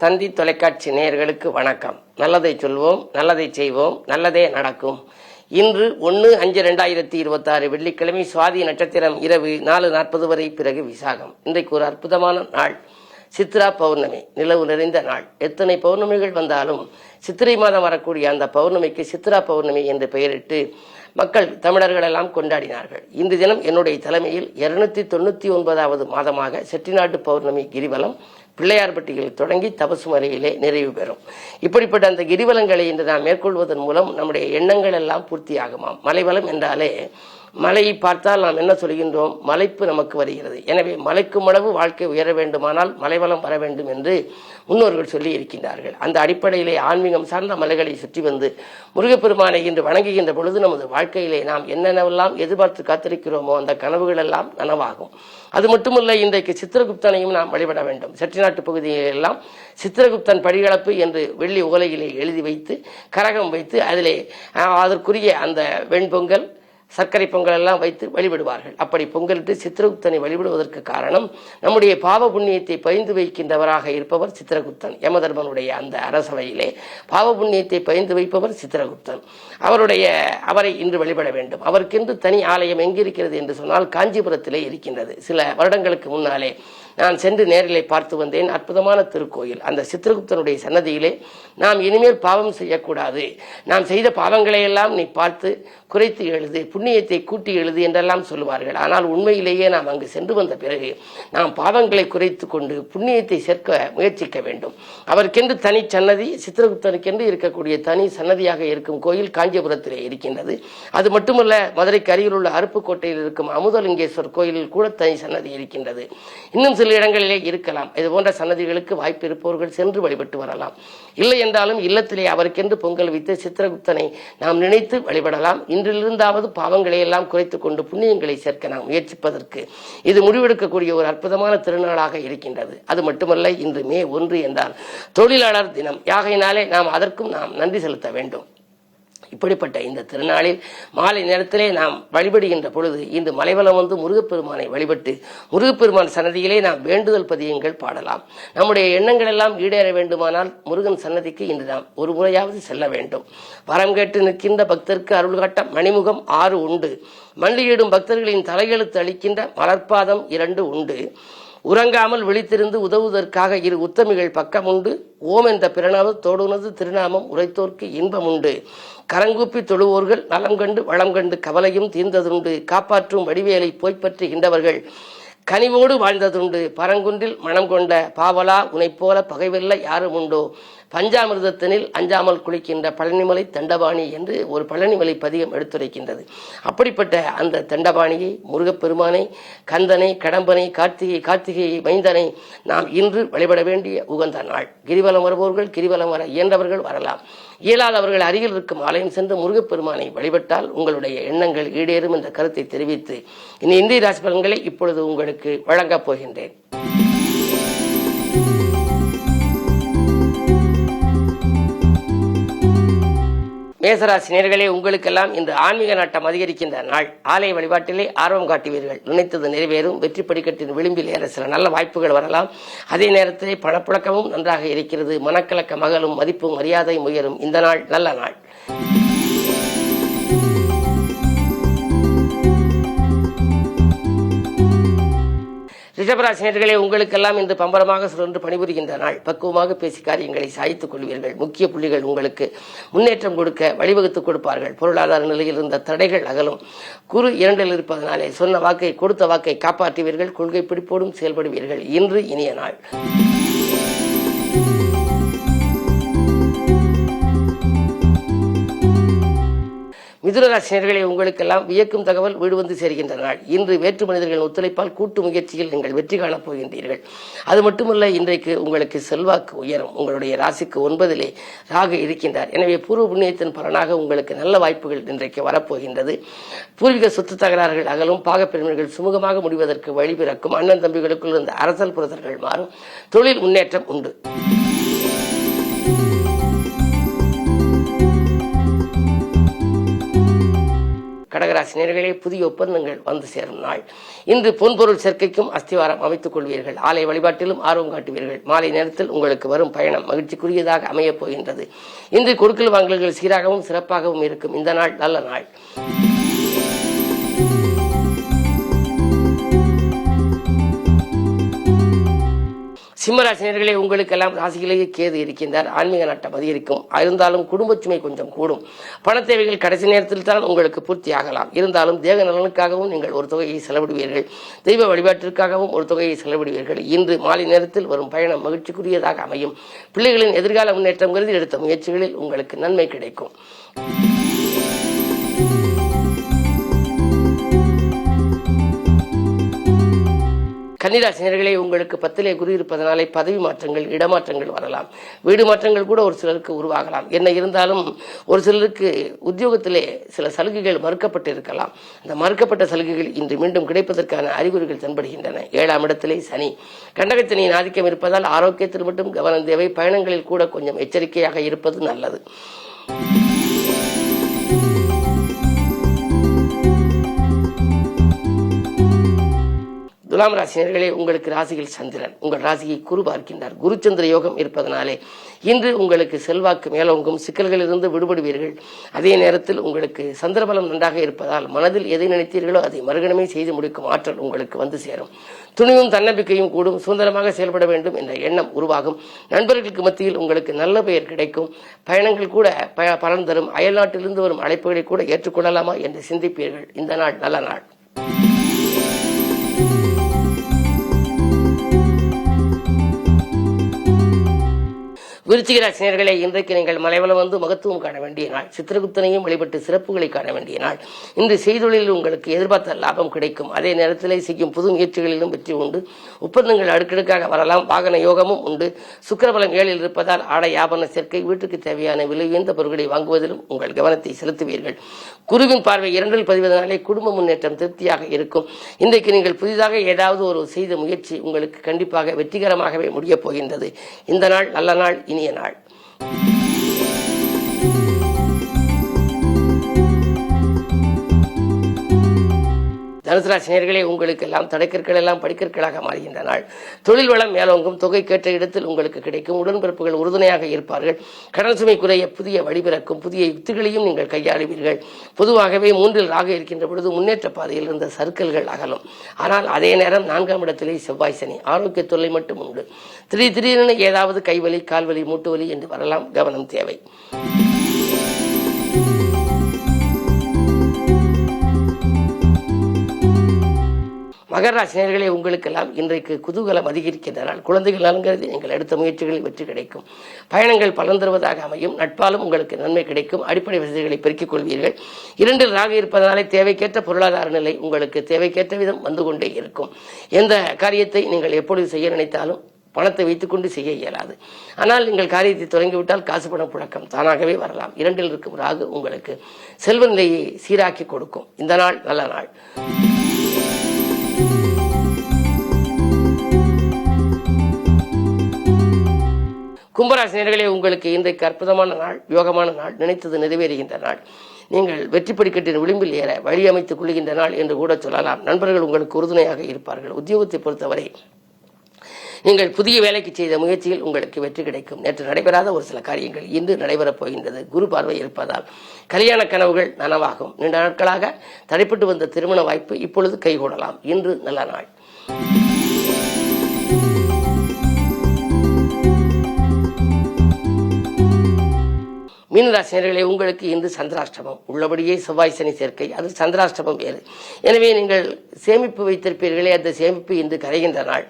தந்தி தொலைக்காட்சி நேயர்களுக்கு வணக்கம். நல்லதை சொல்வோம், நல்லதை செய்வோம், நல்லதே நடக்கும். இன்று 1/5/2026 வெள்ளிக்கிழமை, சுவாதி நட்சத்திரம், இரவு 4:40 வரை, பிறகு விசாகம். இன்றைக்கு ஒரு அற்புதமான நாள், சித்ரா பௌர்ணமி, நிலவு நிறைந்த நாள். எத்தனை பௌர்ணமிகள் வந்தாலும் சித்திரை மாதம் வரக்கூடிய அந்த பௌர்ணமிக்கு சித்ரா பௌர்ணமி என்று பெயரிட்டு மக்கள், தமிழர்கள் எல்லாம் கொண்டாடினார்கள். இந்த தினம் என்னுடைய தலைமையில் 299வது மாதமாக செட்டிநாட்டு பௌர்ணமி கிரிவலம் பிள்ளையார்பட்டியில் தொடங்கி தபசுமலையிலே நிறைவு பெறும். இப்படிப்பட்ட அந்த கிரிவலங்களை இன்று நாம் மேற்கொள்வதன் மூலம் நம்முடைய எண்ணங்கள் எல்லாம் பூர்த்தியாகுமாம். மலைவலம் என்றாலே மலையை பார்த்தால் நாம் என்ன சொல்கின்றோம்? மலைப்பு நமக்கு வருகிறது. எனவே மலைக்கும் அளவு வாழ்க்கை உயர வேண்டுமானால் மலைவலம் வர வேண்டும் என்று முன்னோர்கள் சொல்லி இருக்கின்றார்கள். அந்த அடிப்படையிலே ஆன்மீகம் சார்ந்த மலைகளை சுற்றி வந்து முருகப்பெருமானை இன்று வணங்குகின்ற பொழுது நமது வாழ்க்கையிலே நாம் என்னென்னவெல்லாம் எதிர்பார்த்து காத்திருக்கிறோமோ அந்த கனவுகள் எல்லாம் நனவாகும். அது மட்டுமல்ல, இன்றைக்கு சித்திரகுப்தனையும் நாம் வழிபட வேண்டும். செட்டிநாட்டு பகுதியிலெல்லாம் சித்திரகுப்தன் படிகளப்பு என்று வெள்ளி உலகிலே எழுதி வைத்து கரகம் வைத்து அதிலே அதற்குரிய அந்த வெண்பொங்கல், சர்க்கரை பொங்கல் எல்லாம் வைத்து வழிபடுவார்கள். அப்படி பொங்கலிட்டு சித்திரகுப்தனை வழிபடுவதற்கு காரணம், நம்முடைய பாவ புண்ணியத்தை பகிர்ந்து வைக்கின்றவராக இருப்பவர் சித்திரகுப்தன். யமதர்மனுடைய அந்த அரசவையிலே பாவ புண்ணியத்தை பகிர்ந்து வைப்பவர் சித்திரகுப்தன். அவரை இன்று வழிபட வேண்டும். அவருக்கென்று தனி ஆலயம் எங்கிருக்கிறது என்று சொன்னால் காஞ்சிபுரத்திலே இருக்கின்றது. சில வருடங்களுக்கு முன்னாலே நான் சென்று நேரிலே பார்த்து வந்தேன். அற்புதமான திருக்கோயில். அந்த சித்திரகுப்தனுடைய சன்னதியிலே நாம் இனிமேல் பாவம் செய்யக்கூடாது, நாம் செய்த பாவங்களை எல்லாம் நீ பார்த்து குறைத்து எழுது, புண்ணியத்தை கூட்டி எழுது என்றெல்லாம் சொல்லுவார்கள். ஆனால் உண்மையிலேயே நாம் அங்கு சென்று வந்த பிறகு நாம் பாவங்களை குறைத்து கொண்டு புண்ணியத்தை சேர்க்க முயற்சிக்க வேண்டும். அவருக்கென்று தனி சன்னதி, சித்திரகுப்தனுக்கென்று இருக்கக்கூடிய தனி சன்னதியாக இருக்கும் கோயில் காஞ்சிபுரத்திலே இருக்கின்றது. அது மட்டுமல்ல, மதுரைக்கு அருகில் உள்ள அருப்புக்கோட்டையில் இருக்கும் அமுதலிங்கேஸ்வர் கோயிலில் கூட தனி சன்னதி இருக்கின்றது. இன்னும் சில இடங்களிலே இருக்கலாம். இது போன்ற சன்னதிகளுக்கு வாய்ப்பு இருப்பவர்கள் சென்று வழிபட்டு வரலாம். இல்லை என்றாலும் இல்லத்திலே அவருக்கென்று பொங்கல் வைத்து சித்திரகுப்தனை நாம் நினைத்து வழிபடலாம். இன்றிலிருந்தாவது பாவங்களை எல்லாம் குறைத்துக் கொண்டு புண்ணியங்களை சேர்க்க நாம் முயற்சிப்பதற்கு இது முடிவெடுக்கக்கூடிய ஒரு அற்புதமான திருநாளாக இருக்கின்றது. அது மட்டுமல்ல, இன்று மே 1 என்றால் தொழிலாளர் தினம். யாகையினாலே நாம் அதற்கும் நாம் நன்றி செலுத்த வேண்டும். இப்படிப்பட்ட இந்த திருநாளில் மாலை நேரத்திலே நாம் வழிபடுகின்ற பொழுது இன்று மலைவலம் வந்து முருகப்பெருமானை வழிபட்டு முருகப்பெருமான் சன்னதியிலே நாம் வேண்டுதல் பதியங்கள் பாடலாம். நம்முடைய எண்ணங்கள் எல்லாம் ஈடேற வேண்டுமானால் முருகன் சன்னதிக்கு இன்று நாம் ஒரு முறையாவது செல்ல வேண்டும். வரம் கேட்டு நிற்கின்ற பக்தருக்கு அருள் காட்ட மணிமுகம் 6 உண்டு. மண்டியிடும் பக்தர்களின் தலையெழுத்து அளிக்கின்ற மலர்பாதம் 2 உண்டு. உறங்காமல் விழித்திருந்து உதவுவதற்காக 2 உத்தமிகள் பக்கம் உண்டு. ஓம் என்ற பிரணவம் தோடுனது திருநாமம் உரைத்தோர்க்கு இன்பம் உண்டு. கரங்கூப்பி தொழுவோர்கள் நலம் கண்டு வளம் கண்டு கவலையும் தீர்ந்ததுண்டு. காப்பாற்றும் வடிவேலை போய்பற்றுகின்றவர்கள் கனிவோடு வாழ்ந்ததுண்டு. பரங்குன்றில் மனம் கொண்ட பாவலா உனை போல பகைவெல்ல யாரும் உண்டோ. பஞ்சாமிர்தத்தினில் அஞ்சாமல் குளிக்கின்ற பழனிமலை தண்டபாணி என்று ஒரு பழனிமலை பதிகம் எடுத்துரைக்கின்றது. அப்படிப்பட்ட அந்த தண்டபாணியை, முருகப்பெருமானை, கந்தனை, கடம்பனை, கார்த்திகை மைந்தனை நாம் இன்று வழிபட வேண்டிய உகந்த நாள். கிரிவலம் வருபவர்கள் கிரிவலம் வர இயன்றவர்கள் வரலாம். இயலாதவர்கள் அருகில் இருக்கும் ஆலயம் சென்று முருகப்பெருமானை வழிபட்டால் உங்களுடைய எண்ணங்கள் ஈடேறும் என்ற கருத்தை தெரிவித்து இந்திய ராசி பலன்களை இப்பொழுது உங்களுக்கு வழங்கப் போகின்றேன். மேசராசி நேயர்களே, உங்களுக்கெல்லாம் இந்த ஆன்மீக நாட்டம் அதிகரிக்கின்ற நாள். ஆலய வழிபாட்டிலே ஆர்வம் காட்டுவீர்கள். நினைத்தது நிறைவேறும். வெற்றி படிக்கட்டின் விளிம்பில் ஏற சில நல்ல வாய்ப்புகள் வரலாம். அதே நேரத்திலே பணப்புழக்கமும் நன்றாக இருக்கிறது. மனக்கலக்க மகளும் மதிப்பும் மரியாதையும் உயரும். இந்த நாள் நல்ல நாள். ரிஷபராசினியர்களே, உங்களுக்கெல்லாம் இன்று பம்பரமாக சுழன்று பணிபுரிகின்ற நாள். பக்குவமாக பேசி காரியங்களை சாய்த்துக் கொள்வீர்கள். முக்கிய புள்ளிகள் உங்களுக்கு முன்னேற்றம் கொடுக்க வழிவகுத்துக் கொடுப்பார்கள். பொருளாதார நிலையில் இருந்த தடைகள் அகலும். குரு 2 இருப்பதனாலே சொன்ன வாக்கை, கொடுத்த வாக்கை காப்பாற்றுவீர்கள். கொள்கை பிடிப்போடும் செயல்படுவீர்கள். இன்று இனிய நாள். மிதுனராசினியர்களே, உங்களுக்கெல்லாம் வியக்கும் தகவல் வீடு வந்து சேர்கின்ற நாள். இன்று வேற்று மனிதர்களின் ஒத்துழைப்பால் கூட்டு முயற்சியில் நீங்கள் வெற்றி காணப் போகின்றீர்கள். அது மட்டுமல்ல, இன்றைக்கு உங்களுக்கு செல்வாக்கு உயரும். உங்களுடைய ராசிக்கு 9 ராகு இருக்கின்றார். எனவே பூர்வ புண்ணியத்தின் பலனாக உங்களுக்கு நல்ல வாய்ப்புகள் இன்றைக்கு வரப்போகின்றது. பூர்வீக சொத்து தகராறுகள் அகலும். பாகப்பிரிவினர்கள் சுமூகமாக முடிவதற்கு வழி பிறக்கும். அண்ணன் தம்பிகளுக்குள் இருந்த அரசல் புரதர்கள் மாறும். தொழில் முன்னேற்றம் உண்டு. கடகராசி நேயர்களே, புதிய ஒப்பந்தங்கள் வந்து சேரும் நாள். இன்று பொன்பொருள் சேர்க்கைக்கும் அஸ்திவாரம் அமைத்துக் கொள்வீர்கள். ஆலய வழிபாட்டிலும் ஆர்வம் காட்டுவீர்கள். மாலை நேரத்தில் உங்களுக்கு வரும் பயணம் மகிழ்ச்சிக்குரியதாக அமையப் போகின்றது. இன்று கொடுக்கல் வாங்கல்கள் சீராகவும் சிறப்பாகவும் இருக்கும். இந்த நாள் நல்ல நாள். சிம்மராசினியர்களே, உங்களுக்கெல்லாம் ராசியிலேயே கேது இருக்கின்றார். ஆன்மீக நாட்டம் அதிகரிக்கும். இருந்தாலும் குடும்ப சுமை கொஞ்சம் கூடும். பண தேவைகள் கடைசி நேரத்தில் தான் உங்களுக்கு பூர்த்தி ஆகலாம். இருந்தாலும் தேக நலனுக்காகவும் நீங்கள் ஒரு தொகையை செலவிடுவீர்கள். தெய்வ வழிபாட்டிற்காகவும் ஒரு தொகையை செலவிடுவீர்கள். இன்று மாலை நேரத்தில் வரும் பயணம் மகிழ்ச்சிக்குரியதாக அமையும். பிள்ளைகளின் எதிர்கால முன்னேற்றம் கருதி எடுத்த முயற்சிகளில் உங்களுக்கு நன்மை கிடைக்கும். கன்னிராசினியர்களே, உங்களுக்கு 10லே குரு இருப்பதனாலே பதவி மாற்றங்கள், இடமாற்றங்கள் வரலாம். வீடு மாற்றங்கள் கூட ஒரு சிலருக்கு உருவாகலாம். என்ன இருந்தாலும் ஒரு சிலருக்கு உத்தியோகத்திலே சில சலுகைகள் மறுக்கப்பட்டு இருக்கலாம். அந்த மறுக்கப்பட்ட சலுகைகள் இன்று மீண்டும் கிடைப்பதற்கான அறிகுறிகள் தென்படுகின்றன. 7ஆம் இடத்திலே சனி, கண்டகத்தினின் ஆதிக்கம் இருப்பதால் ஆரோக்கியத்தில் மட்டும் கவனம் தேவை. பயணங்களில் கூட கொஞ்சம் எச்சரிக்கையாக இருப்பது நல்லது. துலாம் ராசினியர்களே, உங்களுக்கு ராசியில் சந்திரன் உங்கள் ராசியை குரு பார்க்கின்றார். குருச்சந்திர யோகம் இருப்பதனாலே இன்று உங்களுக்கு செல்வாக்கு மேலோங்கும். சிக்கல்களிலிருந்து விடுபடுவீர்கள். அதே நேரத்தில் உங்களுக்கு சந்திரபலம் நன்றாக இருப்பதால் மனதில் எதை நினைத்தீர்களோ அதை மறுகணமே செய்து முடிக்கும் ஆற்றல் உங்களுக்கு வந்து சேரும். துணிவும் தன்னம்பிக்கையும் கூடும். சுதந்திரமாக செயல்பட வேண்டும் என்ற எண்ணம் உருவாகும். நண்பர்களுக்கு மத்தியில் உங்களுக்கு நல்ல பெயர் கிடைக்கும். பயணங்கள் கூட பலன் தரும். அயல்நாட்டிலிருந்து வரும் அழைப்புகளை கூட ஏற்றுக்கொள்ளலாமா என்று சிந்திப்பீர்கள். இந்த நாள் நல்ல நாள். விருச்சிக ராசினியர்களே, இன்றைக்கு நீங்கள் மலைவலம் வந்து மகத்துவம் காண வேண்டிய நாள். சித்திரகுப்தனையும் வழிபட்டு சிறப்புகளை காண வேண்டிய நாள். இன்று செய்தொழிலில் உங்களுக்கு எதிர்பார்த்த லாபம் கிடைக்கும். அதே நேரத்தில் செய்யும் புது முயற்சிகளிலும் வெற்றி உண்டு. ஒப்பந்தங்கள் அடுக்கடுக்காக வரலாம். வாகன யோகமும் உண்டு. சுக்கிரபலம் 7இல் இருப்பதால் ஆடை ஆபரண சேர்க்கை, வீட்டுக்கு தேவையான விலை உயர்ந்த பொருட்களை வாங்குவதிலும் உங்கள் கவனத்தை செலுத்துவீர்கள். குருவின் பார்வை 2இல் பதிவதனாலே குடும்ப முன்னேற்றம் திருப்தியாக இருக்கும். இன்றைக்கு நீங்கள் புதிதாக ஏதாவது ஒரு செய்த முயற்சி உங்களுக்கு கண்டிப்பாக வெற்றிகரமாகவே முடியப் போகின்றது. இந்த நாள் நல்ல நாள், இனிய நாள். தனுசு ராசி நேயர்களே, உங்களுக்கு எல்லாம் தடைக்கற்கள் எல்லாம் படிக்கற்களாக மாறுகின்ற நாள். தொழில் வளம் மேலோங்கும். தொகை கேட்ட இடத்தில் உங்களுக்கு கிடைக்கும். உடன்பிறப்புகள் உறுதுணையாக இருப்பார்கள். கடன் சுமை குறைய புதிய வழிபிறக்கும். புதிய யுக்திகளையும் நீங்கள் கையாளுவீர்கள். பொதுவாகவே 3இல் ராகு இருக்கின்ற பொழுது முன்னேற்ற பாதையில் இருந்த சர்க்கிள்கள் அகலும். ஆனால் அதே நேரம் 4ஆம் இடத்திலே செவ்வாய் சனி. ஆரோக்கிய தொல்லை மட்டும் உண்டு. திடீரென ஏதாவது கைவலி, கால்வலி, மூட்டு வலி என்று வரலாம். கவனம் தேவை. மகர ராசி நேயர்களே, உங்களுக்கெல்லாம் இன்றைக்கு குதூகலம் அதிகரிக்கின்ற நாள். குழந்தைகள் நலன்கருதி நீங்கள் எடுத்த முயற்சிகளில் வெற்றி கிடைக்கும். பயணங்கள் பலன் தருவதாக அமையும். நட்பாலும் உங்களுக்கு நன்மை கிடைக்கும். அடிப்படை வசதிகளை பெருக்கிக் கொள்வீர்கள். 2இல் ராகு இருப்பதனாலே தேவைக்கேற்ற பொருளாதார நிலை உங்களுக்கு தேவைக்கேற்ற விதம் வந்து கொண்டே இருக்கும். எந்த காரியத்தை நீங்கள் எப்பொழுது செய்ய நினைத்தாலும் பணத்தை வைத்துக்கொண்டு செய்ய இயலாது. ஆனால் நீங்கள் காரியத்தை தொடங்கிவிட்டால் காசு பணம் புழக்கம் தானாகவே வரலாம். 2இல் இருக்கும் ராகு உங்களுக்கு செல்வ நிலையை சீராக்கி கொடுக்கும். இந்த நாள் நல்ல நாள். கும்பராசினியர்களே, உங்களுக்கு இன்றைக்கு அற்புதமான நாள், யோகமான நாள், நினைத்தது நிறைவேறுகின்ற நாள். நீங்கள் வெற்றி படிக்கட்டின் விளிம்பில் ஏற வழி அமைத்துக் கொள்கின்ற நாள் என்று கூட சொல்லலாம். நண்பர்கள் உங்களுக்கு உறுதுணையாக இருப்பார்கள். உத்தியோகத்தை பொறுத்தவரை நீங்கள் புதிய வேலைக்கு செய்த முயற்சியில் உங்களுக்கு வெற்றி கிடைக்கும். நேற்று நடைபெறாத ஒரு சில காரியங்கள் இன்று நடைபெறப் போகின்றது. குரு பார்வை இருப்பதால் கல்யாண கனவுகள் நனவாகும். நீண்ட நாட்களாக தடைப்பட்டு வந்த திருமண வாய்ப்பு இப்பொழுது கைகூடலாம். இன்று நல்ல நாள். மீனராசினியர்களே, உங்களுக்கு இன்று சந்திராஷ்டமம். உள்ளபடியே செவ்வாய் சனி சேர்க்கை. அது சந்திராஷ்டமம் வேறு. எனவே நீங்கள் சேமிப்பு வைத்திருப்பீர்களே, அந்த சேமிப்பு இன்று கரைகின்ற நாள்.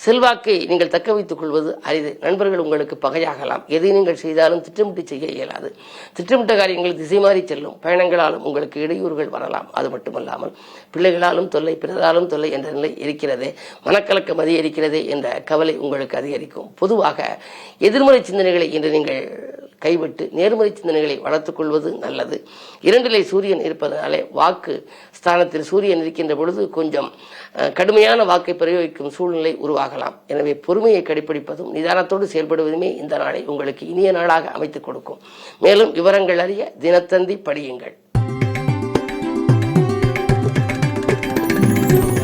செல்வாக்கை நீங்கள் தக்க வைத்துக் கொள்வது அரிது. நண்பர்கள் உங்களுக்கு பகையாகலாம். எதை நீங்கள் செய்தாலும் திட்டமிட்டு செய்ய இயலாது. திட்டமிட்ட காரியங்கள் திசை மாறி செல்லும். பயணங்களாலும் உங்களுக்கு இடையூறுகள் வரலாம். அது மட்டுமல்லாமல் பிள்ளைகளாலும் தொல்லை, பிறராலும் தொல்லை என்ற நிலை இருக்கிறதே, மனக்கலக்கம் அதிகரிக்கிறதே என்ற கவலை உங்களுக்கு அதிகரிக்கும். பொதுவாக எதிர்மறை சிந்தனைகளை இன்று நீங்கள் கைவிட்டு நேர்மறை சிந்தனைகளை வளர்த்துக் கொள்வது நல்லது. 2இலே சூரியன் இருப்பதனாலே வாக்கு ஸ்தானத்தில் சூரியன் இருக்கின்ற பொழுது கொஞ்சம் கடுமையான வாக்கை பிரயோகிக்கும் சூழ்நிலை உருவாகலாம். எனவே பொறுமையை கடைபிடிப்பதும் நிதானத்தோடு செயல்படுவதுமே இந்த நாளை உங்களுக்கு இனிய நாளாக அமைத்துக் கொடுக்கும். மேலும் விவரங்கள் அறிய தினத்தந்தி படியுங்கள். நன்றி.